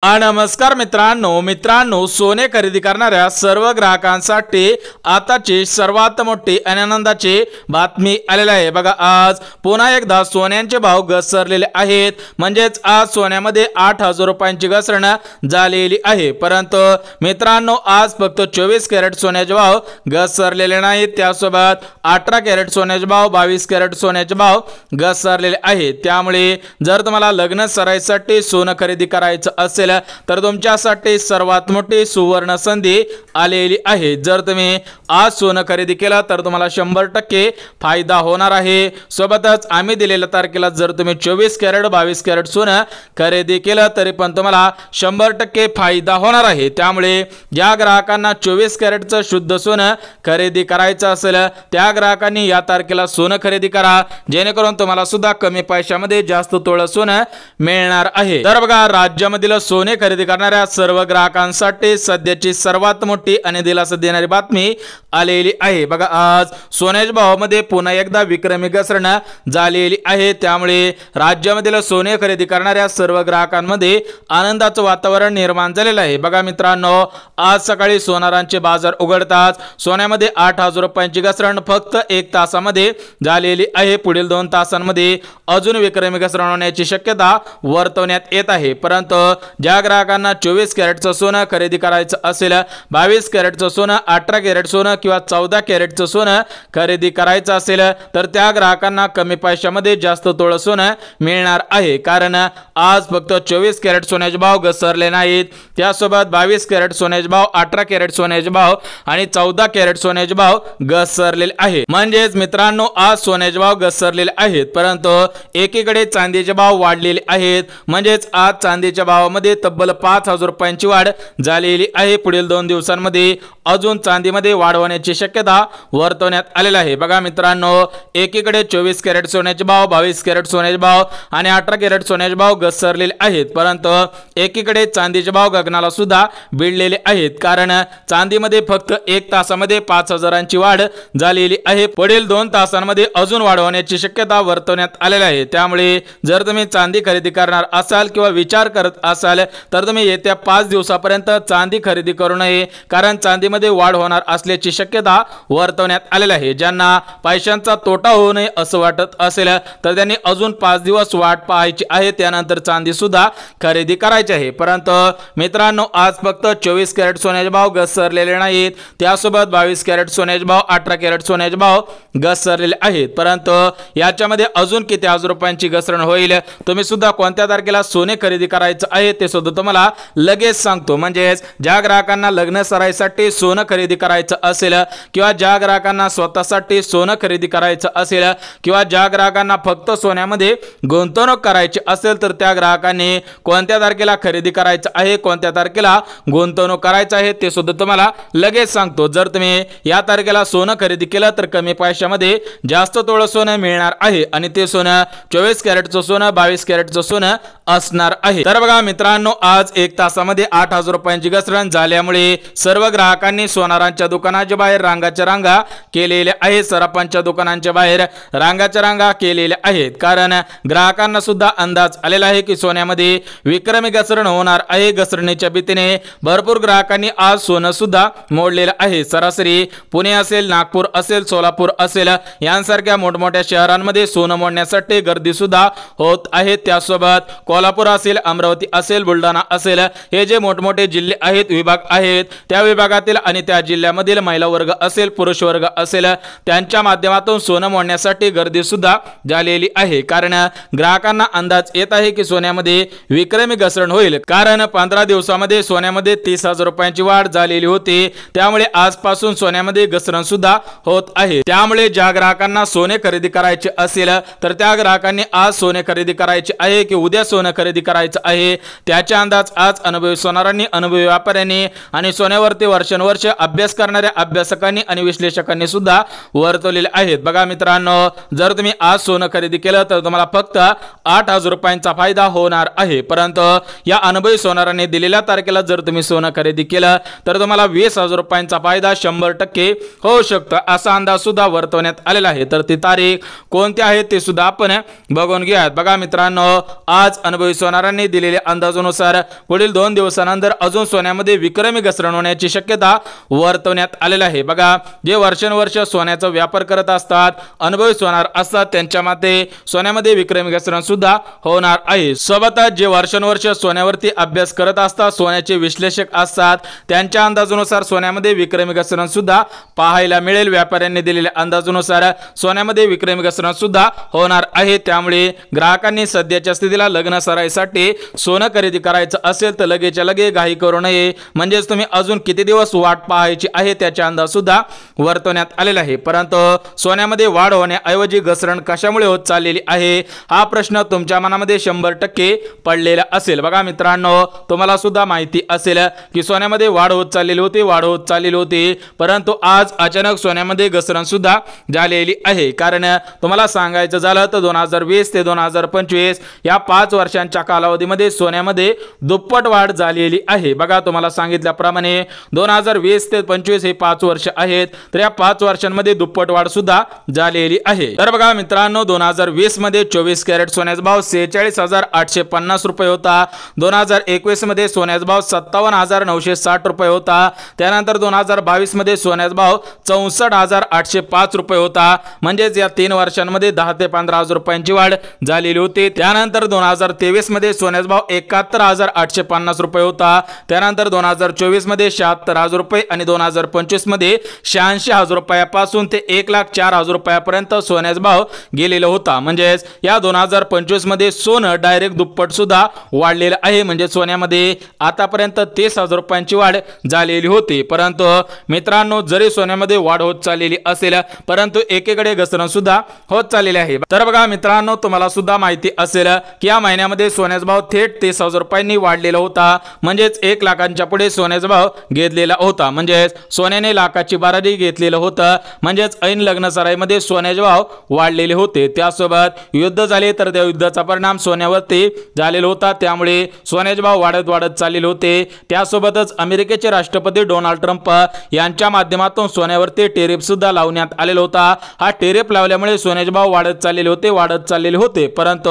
नमस्कार मित्रांनो सोने खरेदी करणाऱ्या सर्व ग्राहकांसाठी आताची सर्वात मोठी आनंदाची बातमी आलेली आहे। बघा, आज पुन्हा एकदा सोन्याचे भाव घसरलेले आहेत। म्हणजेच आज सोन्यामध्ये 8,000 रुपयांची घसरण झालेली आहे। परंतु मित्रांनो, आज फक्त 24 कॅरेट सोन्याचे भाव घसरलेले नाहीत, त्यासोबत 18 कॅरेट सोन्याचे भाव, 22 कॅरेट सोन्याचे भाव घसरलेले आहेत। त्यामुळे जर तुम्हाला लग्न सराईसाठी सोनं खरेदी करायचं असेल तर तुमच्यासाठी सर्वात मोठी सुवर्ण संधी आलेली आहे। जर तुम्ही आज सोनं खरेदी केलं तर तुम्हाला 100% फायदा होणार आहे। सोबतच आम्ही दिलेल्या तारखेला जर तुम्ही 24 कॅरेट 22 कॅरेट सोनं खरेदी केलं तरी पण तुम्हाला 100% फायदा होणार आहे। त्यामुळे ज्या ग्राहकांना 24 कॅरेटचं शुद्ध सोनं खरेदी करायचं असेल त्या ग्राहकांनी या तारखेला सोनं खरेदी करा, जेणेकरून तुम्हाला सुद्धा कमी पैशामध्ये जास्त तोळं सोनं मिळणार आहे। तर बघा, राज्यामधील सोने खरेदी करणाऱ्या सर्व ग्राहकांसाठी सध्याची सर्वात मोठी आणि दिलासा देणारी बातमी आलेली आहे। बघा, आज सोन्याच्या भावामध्ये पुन्हा एकदा विक्रमी घसरण झालेली आहे। त्यामुळे राज्यामधील सोने खरेदी करणाऱ्या सर्व ग्राहकांमध्ये आनंदाचं वातावरण निर्माण झालेलं आहे। बघा मित्रांनो, आज सकाळी सोनारांचे बाजार उघडताच सोन्यामध्ये 8,000 रुपयांची घसरण फक्त 1 तासामध्ये झालेली आहे। पुढील 2 तासांमध्ये अजून विक्रमी घसरण होण्याची शक्यता वर्तवण्यात येत आहे। परंतु ज्या ग्राहकांना 24 कॅरेटचं सोनं खरेदी करायचं असेल, 22 कॅरेटचं सोनं, 18 कॅरेट सोनं किंवा 14 कॅरेटचं सोनं खरेदी करायचं असेल तर त्या ग्राहकांना कमी पैशामध्ये जास्त तोळं सोनं मिळणार आहे। कारण आज फक्त 24 कॅरेट सोन्याचे भाव घसरले नाहीत, त्यासोबत 22 कॅरेट सोन्याचे भाव, 18 कॅरेट सोन्याचे भाव आणि 14 कॅरेट सोन्याचे भाव घसरलेले आहेत। म्हणजेच मित्रांनो, आज सोन्याचे भाव घसरलेले आहेत, परंतु एकीकडे चांदीचे भाव वाढलेले आहेत। म्हणजेच आज चांदीच्या भावामध्ये तब्बल 5,000 रुपयांची वाढ झालेली आहे। पुढील 2 दिवसांमध्ये अजून चांदीमध्ये वाढ होण्याची शक्यता वर्तवण्यात आलेली आहे। बघा मित्रांनो, एकीकडे 24 कॅरेट सोन्याचे भाव, 22 कॅरेट सोन्याचे भाव आणि 18 कॅरेट सोन्याचे भाव घसरलेले आहेत, परंतु एकीकडे चांदीचे भाव गगनाला सुद्धा भिडलेले आहेत। कारण चांदीमध्ये फक्त 1 तासामध्ये 5,000ची वाढ झालेली आहे। पुढील 2 तासांमध्ये अजून वाढ होण्याची शक्यता वर्तवण्यात आलेली आहे। त्यामुळे जर तुम्ही चांदी खरेदी करणार असाल किंवा विचार करत असाल तर तुम्ही येत्या 5 दिवसापर्यंत चांदी खरेदी करू नये, कारण चांदीमध्ये वाढ होणार असल्याची शक्यता वर्तवण्यात आलेली आहे। ज्यांना पैशांचा तोटा होऊ नये असं वाटत असेल तर त्यांनी अजून 5 दिवस वाट पाहायची आहे, त्यानंतर चांदी सुद्धा खरेदी करायची आहे। परंतु मित्रांनो, आज फक्त 24 कॅरेट सोन्याचे भाव घसरलेले नाहीत, त्यासोबत 22 कॅरेट सोन्याचे भाव, 18 कॅरेट सोन्याचे भाव घसरलेले आहेत। परंतु याच्यामध्ये अजून किती हजार रुपयांची घसरण होईल, तुम्ही सुद्धा कोणत्या तारखेला सोने खरेदी करायचं आहे ते सुद्धा तुम्हाला लगेच सांगतो। म्हणजेच ज्या ग्राहकांना लग्न सराईसाठी सोनं खरेदी करायचं असेल किंवा ज्या ग्राहकांना स्वतःसाठी सोनं खरेदी करायचं असेल किंवा ज्या ग्राहकांना फक्त सोन्यामध्ये गुंतवणूक करायची असेल तर त्या ग्राहकांनी कोणत्या तारखेला खरेदी करायचं आहे, कोणत्या तारखेला गुंतवणूक करायचं आहे ते सुद्धा तुम्हाला लगेच सांगतो। जर तुम्ही या तारखेला सोनं खरेदी केलं तर कमी पैशामध्ये जास्त तोळं सोनं मिळणार आहे आणि ते सोनं 24 कॅरेटचं सोनं, 22 कॅरेटचं सोनं असणार आहे। तर बघा मित्रांनो, आज 1 तासामध्ये 8,000 रुपयांची घसरण झाल्यामुळे सर्व ग्राहकांनी सोनारांच्या दुकानाच्या बाहेर रांगाच्या रांगा केलेल्या आहेत। सराफांच्या दुकानांच्या बाहेर रांगाच्या रांगा केलेल्या आहेत, कारण ग्राहकांना सुद्धा अंदाज आलेला आहे की सोन्यामध्ये विक्रमी घसरण होणार आहे। घसरणीच्या भीतीने भरपूर ग्राहकांनी आज सोनं सुद्धा मोडलेलं आहे। सरासरी पुणे असेल, नागपूर असेल, सोलापूर असेल यांसारख्या मोठमोठ्या शहरांमध्ये सोनं मोडण्यासाठी गर्दी सुद्धा होत आहे। त्यासोबत कोल्हापूर असेल, अमरावती असेल, बुलढाणा असेल, हे जे मोठमोठे जिल्हे आहेत, विभाग आहेत, त्या विभागातील आणि त्या जिल्ह्यामधील महिला वर्ग असेल, पुरुष वर्ग असेल, त्यांच्या माध्यमातून सोनं मोडण्यासाठी गर्दी सुद्धा झालेली आहे। कारण ग्राहकांना अंदाज येत आहे की सोन्यामध्ये विक्रमी घसरण होईल, कारण 15 दिवसामध्ये सोन्यामध्ये 30,000 रुपयांची वाढ झालेली होती। त्यामुळे आजपासून सोन्यामध्ये घसरण सुद्धा होत आहे। त्यामुळे ज्या ग्राहकांना सोने खरेदी करायचे असेल तर त्या ग्राहकांनी आज सोने खरेदी करायचे आहे की उद्या सोनं खरेदी करायचं आहे त्याचे अंदाज आज अनुभवी सोनारांनी, अनुभवी व्यापाऱ्यांनी आणि सोन्यावरती वर्षानुवर्ष अभ्यास करणाऱ्या अभ्यासकांनी आणि विश्लेषकांनी सुद्धा वर्तवलेले आहेत। बघा मित्रांनो, जर तुम्ही आज सोनं खरेदी केलं तर तुम्हाला फक्त 8,000 रुपयांचा फायदा होणार आहे। परंतु या अनुभवी सोनारांनी दिलेल्या तारखेला जर तुम्ही सोनं खरेदी केलं तर तुम्हाला 20,000 रुपयांचा फायदा 100% होऊ शकतो, असा अंदाज सुद्धा वर्तवण्यात आलेला आहे। तर ती तारीख कोणती आहे ते सुद्धा आपण बघून घ्या। बघा मित्रांनो, आज अनुभवी सोनारांनी दिलेल्या अंदाजानुसार अंदाजानुसार पुढील 2 दिवसानंतर अजून सोन्यामध्ये विक्रमी घसरण होण्याची शक्यता वर्तवण्यात आलेली आहे। बघा, जे वर्षानुवर्ष सोन्याचा व्यापार करत असतात, अनुभवी सोनार असतात, त्यांच्या मते सोन्यामध्ये विक्रमी घसरण सुद्धा होणार आहे। सोबतच जे वर्षानुवर्ष सोन्यावरती अभ्यास करत असतात, सोन्याचे विश्लेषक असतात, त्यांच्या अंदाजानुसार सोन्यामध्ये विक्रमी घसरण सुद्धा पाहायला मिळेल। व्यापाऱ्यांनी दिलेल्या अंदाजानुसार सोन्यामध्ये विक्रमी घसरण सुद्धा होणार आहे। त्यामुळे ग्राहकांनी सध्याच्या स्थितीला लग्न सराईसाठी सोनं खरेदी करायचं असेल तर लगेचच्या लगे घाई करू नये, म्हणजेच तुम्ही अजून किती दिवस वाट पाहायची आहे त्याचा अंदाज सुद्धा वर्तवण्यात आलेला आहे। परंतु सोन्यामध्ये वाढ होण्याऐवजी घसरण कशामुळे होत चाललेली आहे हा प्रश्न तुमच्या मनामध्ये 100% पडलेला असेल। बघा मित्रांनो, तुम्हाला सुद्धा माहिती असेल की सोन्यामध्ये वाढ होत चाललेली होती, परंतु आज अचानक सोन्यामध्ये घसरण सुद्धा झालेली आहे। कारण तुम्हाला सांगायचं झालं तर 2020 ते 2025 या 5 वर्षांच्या कालावधीमध्ये सोन्यामध्ये दुप्पट वाढ झालेली आहे। बघा, तुम्हाला सांगितल्याप्रमाणे 2020 ते 25 हे 5 वर्ष आहेत, तर या 5 वर्षांमध्ये दुप्पट वाढ सुद्धा झालेली आहे। तर बघा मित्रांनो, 2020 मध्ये 24 कॅरेट सोन्याचा भाव 46,850 रुपये होता। 2021 मध्ये सोन्याचा भाव 57,960 रुपये होता। त्यानंतर 2022 मध्ये सोन्याचा भाव 64,805 रुपये होता। म्हणजेच या 3 वर्षांमध्ये 10 ते 15,000 रुपयांची वाढ झालेली होती। त्यानंतर 2023 मध्ये सोन्याचा भाव 71,850 रुपये होता। त्यानंतर 2024 मध्ये 76,000 रुपये आणि 2025 मध्ये 86,000 रुपयापासून ते 1,04,000 रुपयापर्यंत सोन्याचा भाव गेलेला होता। म्हणजेच या 2025 मध्ये सोनं डायरेक्ट दुप्पट सुद्धा वाढलेलं आहे। म्हणजे सोन्यामध्ये आतापर्यंत 30,000 रुपयांची वाढ झालेली होती। परंतु मित्रांनो, जरी सोन्यामध्ये वाढ होत चाललेली असेल, परंतु एकीकडे घसरण सुद्धा होत चाललेली आहे। तर बघा मित्रांनो, तुम्हाला सुद्धा माहिती असेल की या महिन्यामध्ये सोन्याचा भाव थेट 30,000 रुपयांनी वाढलेला होता। म्हणजेच 1 लाखांच्या पुढे सोन्याचा भाव घेतलेला होता। म्हणजेच सोन्याने लाखाची बारारी घेतलेलं होतं। म्हणजेच ऐन लग्न सराईमध्ये सोन्याचे भाव वाढलेले होते। त्यासोबत युद्ध झाले तर त्या युद्धाचा परिणाम सोन्यावरती झालेला होता। त्यामुळे सोन्याचे भाव वाढत चाललेले होते। त्यासोबतच अमेरिकेचे राष्ट्रपती डोनाल्ड ट्रम्प यांच्या माध्यमातून सोन्यावरती टेरिफ सुद्धा लावण्यात आलेला होता। हा टेरिफ लावल्यामुळे सोन्याचे भाव वाढत चाललेले होते। परंतु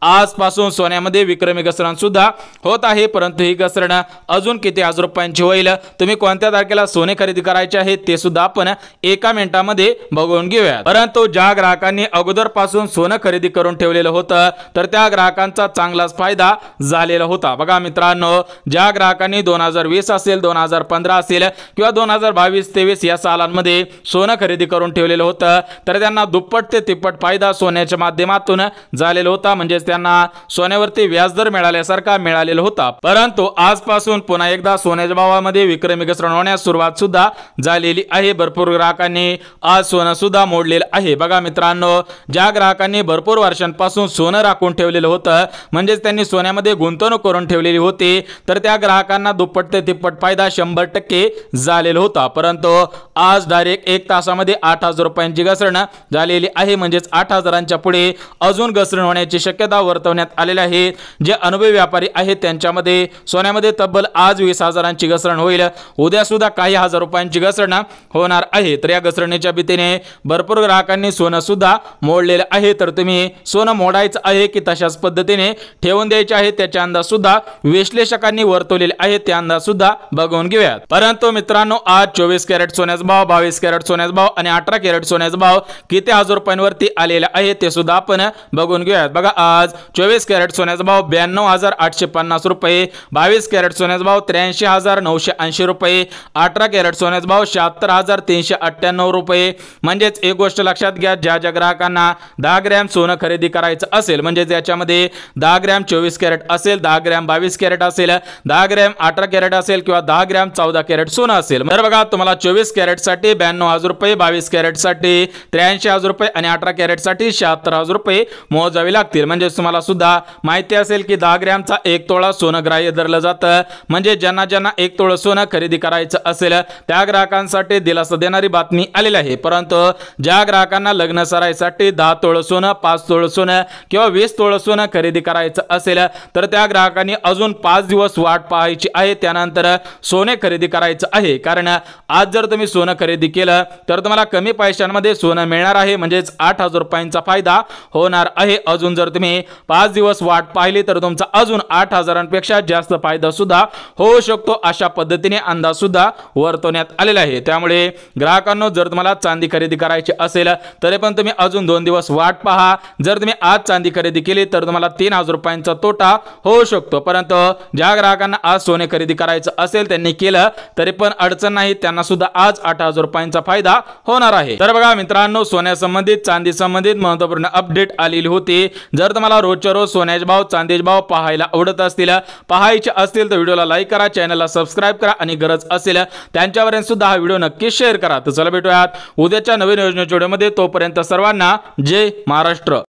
आजपासून सोन्यामध्ये विक्रमी घसरण सुद्धा होत आहे। परंतु ही घसरण अजून किती हजार रुपयांची होईल, तुम्ही कोणत्या तारखेला सोने खरेदी करायचे आहे ते सुद्धा आपण एका मिनिटामध्ये बघून घेऊया। परंतु ज्या ग्राहकांनी अगोदर पासून सोनं खरेदी करून ठेवलेलं होतं, तर त्या ग्राहकांचा चांगलाच फायदा झालेला होता। बघा मित्रांनो, ज्या ग्राहकांनी 2020 असेल, 2015 असेल किंवा 2022-23 या सालांमध्ये सोनं खरेदी करून ठेवलेलं होतं, तर त्यांना दुप्पट ते तिप्पट फायदा सोन्याच्या माध्यमातून झालेला होता। म्हणजे त्यांना सोन्यावरती व्याजदर मिळाल्यासारखा मिळालेला होता। परंतु आजपासून पुन्हा एकदा सोन्याच्या भावामध्ये विक्रमी घसरण होण्यास सुरुवात सुद्धा झालेली आहे। भरपूर ग्राहकांनी आज सोनं सुद्धा मोडलेलं आहे। बघा मित्रांनो, ज्या ग्राहकांनी भरपूर वर्षांपासून सोनं राखून ठेवलेलं होतं, म्हणजे त्यांनी सोन्यामध्ये गुंतवणूक करून ठेवलेली होती, तर त्या ग्राहकांना दुप्पट ते तिप्पट फायदा 100% झालेला होता। परंतु आज डायरेक्ट 1 तासामध्ये 8,000 रुपयांची घसरण झालेली आहे। म्हणजेच 8,000च्या पुढे अजून घसरण होण्याची शक्यता वर्तवण्यात आलेली आहे। जे अनुभवी व्यापारी आहेत त्यांच्यामध्ये सोन्यामध्ये तब्बल आज 20,000ची घसरण होईल, उद्या सुद्धा काही हजार रुपयांची घसरण होणार आहे। तर या घसरणीच्या भीतीने भरपूर ग्राहकांनी सोनं सुद्धा मोडलेलं आहे। तर तुम्ही सोनं मोडायचं आहे की तशाच पद्धतीने ठेवून द्यायचे आहे त्याचे अंदाज सुद्धा विश्लेषकांनी वर्तवलेले आहेत, ते अंदाज सुद्धा बघून घेऊयात। परंतु मित्रांनो, आज 24 कॅरेट सोन्याचा भाव, 22 कॅरेट सोन्याचा भाव आणि 18 कॅरेट सोन्याचा भाव किती हजार रुपयांवरती आलेला आहे ते सुद्धा आपण बघून घेऊयात। बघा, आज 24 कॅरेट सोन्याचा भाव 92,850 रुपये, 22 कॅरेट सोन्याचा भाव 83,980 रुपये, 18 कॅरेट सोन्याचा भाव 76,398 रुपये। म्हणजेच एक गोष्ट लक्षात घ्या, ज्या ग्राहकांना 10 ग्रॅम सोनं खरेदी करायचं असेल, म्हणजे ज्याच्यामध्ये 10 ग्रॅम 24 कॅरेट असेल, 10 ग्रॅम 22 कॅरेट असेल, 10 ग्रॅम 18 कॅरेट असेल किंवा 10 ग्रॅम 14 कॅरेट सोनं असेल, तर बघा तुम्हाला 24 कॅरेट साठी 92,000 रुपये, 22 कॅरेट साठी 83,000 रुपये आणि 18 कॅरेट साठी 76,000 रुपये मोजावे लागतील। म्हणजे तुम्हाला सुद्धा माहिती असेल की 10 ग्रॅमचा 1 तोळा सोनं ग्राह्य धरलं जातं। म्हणजे ज्यांना 1 तोळा सोनं खरेदी करायचं असेल त्या ग्राहकांसाठी दिलासा देणारी बातमी आलेली आहे। परंतु ज्या ग्राहकांना लग्न सराईसाठी 10 तोळा सोनं, 5 तोळा सोनं किंवा 20 तोळा सोनं खरेदी करायचं असेल, तर त्या ग्राहकांनी अजून 5 दिवस वाट पाहायची आहे, त्यानंतर सोने खरेदी करायचं आहे। कारण आज जर तुम्ही सोनं खरेदी केलं तर तुम्हाला कमी पैशांमध्ये सोनं मिळणार आहे, म्हणजेच 8,000 रुपयांचा फायदा होणार आहे। अजून जर तुम्ही 5 दिवस वाट पाहिली तर तुमचा अजून 8,000पेक्षा जास्त फायदा सुद्धा होऊ शकतो अशा पद्धतीने अंदाज सुद्धा वर्तवण्यात आलेला आहे। त्यामुळे ग्राहकांनो, जर तुम्हाला चांदी खरेदी करायची असेल तरी पण तुम्ही अजून 2 दिवस वाट पहा। जर तुम्ही आज चांदी खरेदी केली तर तुम्हाला 3,000 रुपयांचा तोटा होऊ शकतो, परंतु ज्या ग्राहकांना आज सोने खरेदी करायचं असेल त्यांनी केलं तरी पण अडचण नाही, त्यांना सुद्धा आज 8,000 रुपयांचा फायदा होणार आहे। तर बघा मित्रांनो, सोन्यासंबंधित चांदी संबंधित महत्त्वपूर्ण अपडेट आलेली होती। जर तुम्हाला रोजच्या रोज सोन्याचे भाव चांदीचे भाव पाहायला आवडत असतील, पाहायचे असतील तर व्हिडिओला लाईक करा, चॅनलला सबस्क्राइब करा आणि गरज असेल त्यांच्यापर्यंत सुद्धा हा व्हिडिओ नक्की शेअर करा। तर चला भेटूयात उद्याच्या नवीन योजनेच्या व्हिडिओमध्ये, तोपर्यंत सर्वांना जय महाराष्ट्र।